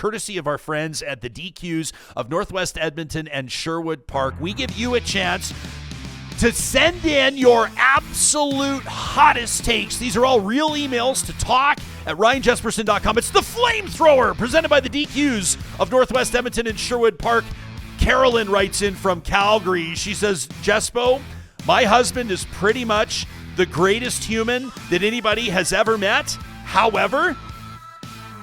courtesy of our friends at the DQs of Northwest Edmonton and Sherwood Park. We give you a chance to send in your absolute hottest takes. These are all real emails to talk@ryanjesperson.com. It's the Flamethrower, presented by the DQs of Northwest Edmonton and Sherwood Park. Carolyn writes in from Calgary. She says, Jespo, my husband is pretty much the greatest human that anybody has ever met. However,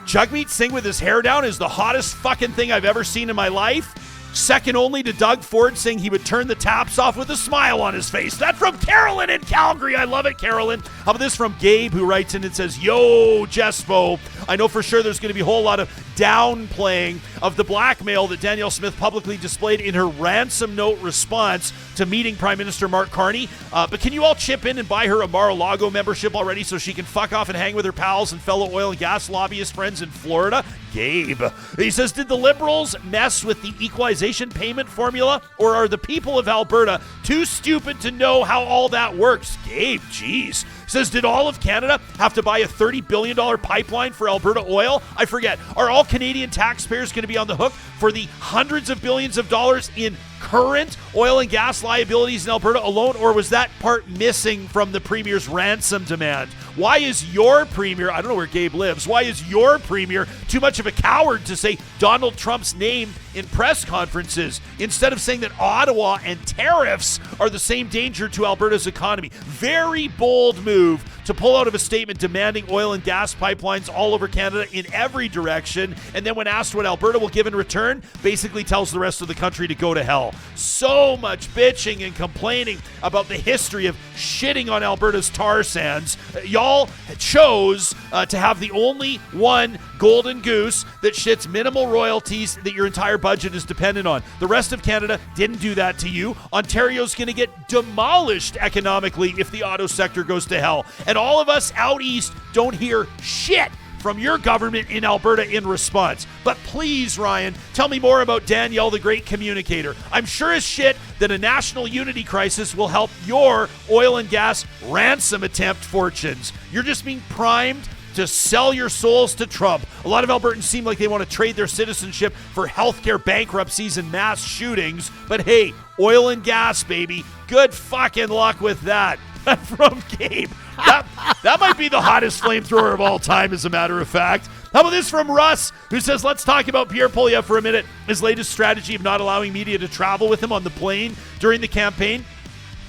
Jagmeet Singh with his hair down is the hottest fucking thing I've ever seen in my life. Second only to Doug Ford saying he would turn the taps off with a smile on his face. That from Carolyn in Calgary. I love it, Carolyn. How about this from Gabe, who writes in and says, Yo, Jespo, I know for sure there's going to be a whole lot of downplaying of the blackmail that Danielle Smith publicly displayed in her ransom note response to meeting Prime Minister Mark Carney. But can you all chip in and buy her a Mar-a-Lago membership already so she can fuck off and hang with her pals and fellow oil and gas lobbyist friends in Florida? Gabe. He says, did the Liberals mess with the equalization payment formula, or are the people of Alberta too stupid to know how all that works? Gabe, geez. Says, did all of Canada have to buy a $30 billion pipeline for Alberta oil? I forget. Are all Canadian taxpayers going to be on the hook for the hundreds of billions of dollars in current oil and gas liabilities in Alberta alone, or was that part missing from the Premier's ransom demand? Why is your Premier, I don't know where Gabe lives, why is your Premier too much of a coward to say Donald Trump's name in press conferences instead of saying that Ottawa and tariffs are the same danger to Alberta's economy? Very bold move to pull out of a statement demanding oil and gas pipelines all over Canada in every direction, and then when asked what Alberta will give in return, basically tells the rest of the country to go to hell. So much bitching and complaining about the history of shitting on Alberta's tar sands. Y'all chose to have the only one golden goose that shits minimal royalties that your entire budget is dependent on. The rest of Canada didn't do that to you. Ontario's going to get demolished economically if the auto sector goes to hell. And all of us out east don't hear shit from your government in Alberta in response. But please, Ryan, tell me more about Danielle, the great communicator. I'm sure as shit that a national unity crisis will help your oil and gas ransom attempt fortunes. You're just being primed to sell your souls to Trump. A lot of Albertans seem like they want to trade their citizenship for healthcare bankruptcies and mass shootings. But hey, oil and gas, baby. Good fucking luck with that. From Gabe. That might be the hottest flamethrower of all time, as a matter of fact. How about this from Russ, who says, let's talk about Pierre Poilievre for a minute. His latest strategy of not allowing media to travel with him on the plane during the campaign.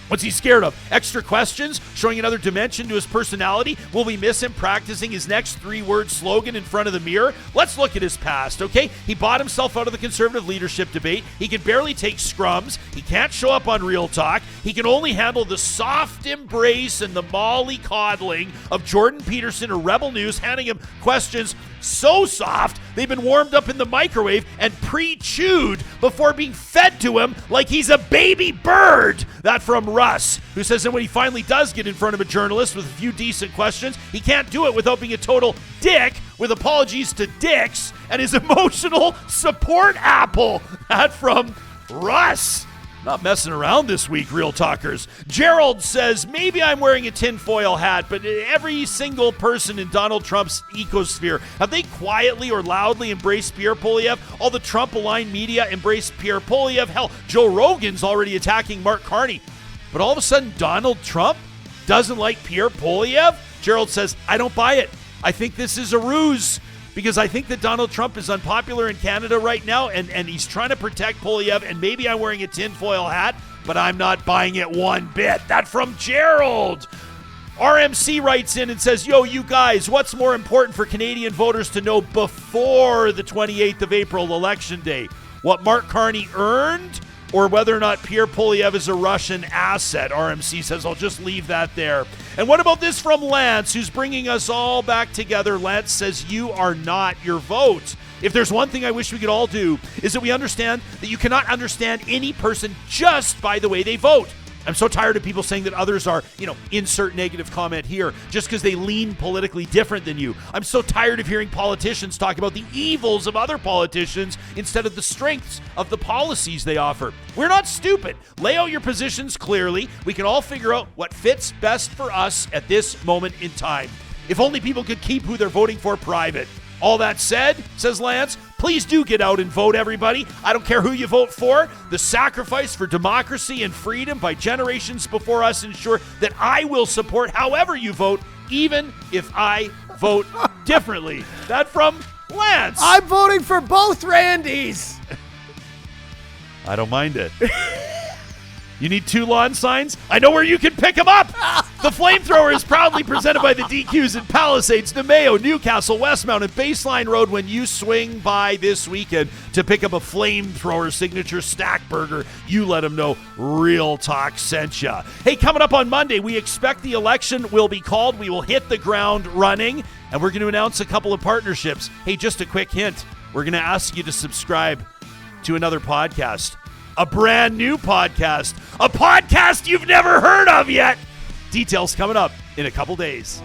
What's he scared of? Extra questions? Showing another dimension to his personality? Will we miss him practicing his next 3-word slogan in front of the mirror? Let's look at his past, okay? He bought himself out of the Conservative leadership debate. He can barely take scrums. He can't show up on Real Talk. He can only handle the soft embrace and the molly-coddling of Jordan Peterson or Rebel News, handing him questions so soft they've been warmed up in the microwave and pre-chewed before being fed to him like he's a baby bird. That from Russ, who says that when he finally does get in front of a journalist with a few decent questions, he can't do it without being a total dick, with apologies to dicks and his emotional support apple. That from Russ. Not messing around this week, Real Talkers. Gerald says, maybe I'm wearing a tinfoil hat, but every single person in Donald Trump's ecosphere, have they quietly or loudly embraced Pierre Poilievre? All the Trump-aligned media embraced Pierre Poilievre. Hell, Joe Rogan's already attacking Mark Carney. But all of a sudden, Donald Trump doesn't like Pierre Poilievre? Gerald says, I don't buy it. I think this is a ruse. Because I think that Donald Trump is unpopular in Canada right now, and he's trying to protect Poilievre, and maybe I'm wearing a tinfoil hat, but I'm not buying it one bit. That from Gerald. RMC writes in and says, yo, you guys, what's more important for Canadian voters to know before the 28th of April election day? What Mark Carney earned, or whether or not Pierre Poilievre is a Russian asset? RMC says, I'll just leave that there. And what about this from Lance, who's bringing us all back together? Lance says, you are not your vote. If there's one thing I wish we could all do, is that we understand that you cannot understand any person just by the way they vote. I'm so tired of people saying that others are, insert negative comment here, just because they lean politically different than you. I'm so tired of hearing politicians talk about the evils of other politicians instead of the strengths of the policies they offer. We're not stupid. Lay out your positions clearly. We can all figure out what fits best for us at this moment in time. If only people could keep who they're voting for private. All that said, says Lance, Please do get out and vote, everybody. I don't care who you vote for. The sacrifice for democracy and freedom by generations before us ensure that I will support however you vote, even if I vote differently. That from Lance. I'm voting for both Randys. I don't mind it. You need 2 lawn signs? I know where you can pick them up. The Flamethrower is proudly presented by the DQs in Palisades, Namao, Newcastle, Westmount, and Baseline Road. When you swing by this weekend to pick up a Flamethrower signature stack burger, you let them know Real Talk sent ya. Hey, coming up on Monday, we expect the election will be called. We will hit the ground running, and we're going to announce a couple of partnerships. Hey, just a quick hint. We're going to ask you to subscribe to another podcast. A brand new podcast. A podcast you've never heard of yet. Details coming up in a couple days.